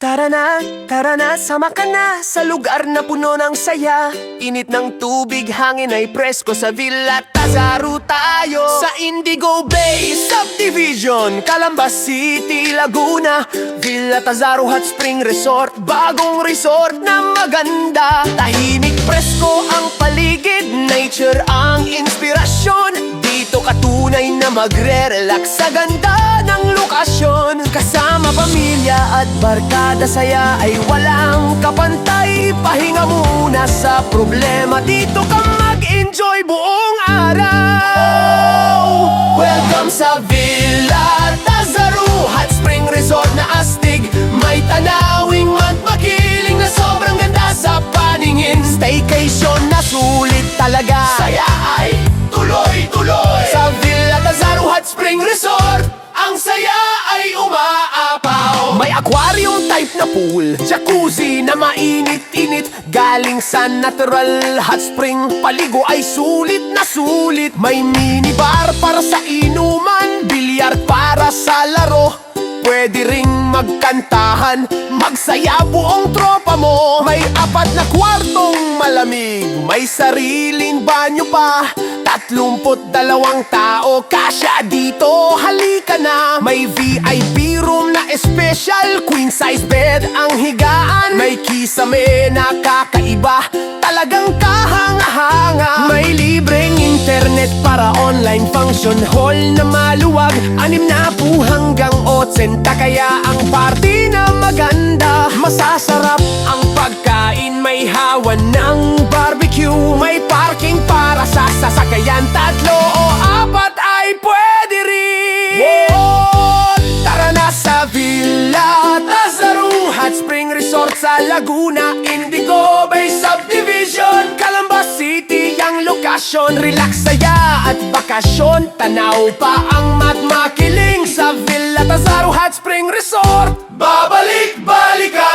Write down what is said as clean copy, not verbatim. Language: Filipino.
Tara na, sama ka na sa lugar na puno ng saya. Init ng tubig, hangin ay presko, sa Villa Tazaro tayo. Sa Indigo Bay Subdivision, Calamba City, Laguna. Villa Tazaro Hot Spring Resort, bagong resort na maganda. Tahimik, presko ang paligid, nature ang inspirasyon. Dito ka tunay na magre-relax sa ganda ng lokasyon. Kasama pamilya at barkada, saya ay walang kapantay. Pahinga muna sa problema, dito ka mag-enjoy buong araw. Welcome sa Villa Tazaro Hot Spring Resort na astig. May tanawing magpakiling na sobrang ganda sa paningin. Staycation na sulit talaga, saya ay tuloy-tuloy. Sa Villa Tazaro Hot Spring Resort, ang saya ay umaapaw. May aquarium type na pool, jacuzzi na mainit-init. Galing sa natural hot spring, paligo ay sulit na sulit. May minibar para sa inuman, bilyar para sa laro. Pwede ring magkantahan, magsaya buong tropa mo. May 4 na kwartong malamig, may sariling banyo pa. 32 tao, kasya dito, halika na. May VIP room na special, queen size bed ang higaan. May kisame na kakaiba, talagang kahanga-hanga. May libreng internet para online function hall na maluwag. 6 hanggang 80, kaya ang party na maganda. Masasarap ang pagkain, may hawan ng barbecue. May parking para sa sasakyan, 3 o 4 ay pwede rin. Whoa! Tara na sa Villa Tazaro Hot Spring Resort sa Laguna. Indigo Bay Subdivision, Calamba City ang lokasyon. Relax, saya at bakasyon, tanaw pa ang makiling. Sa Villa Tazaro Hot Spring Resort, babalik-balikan.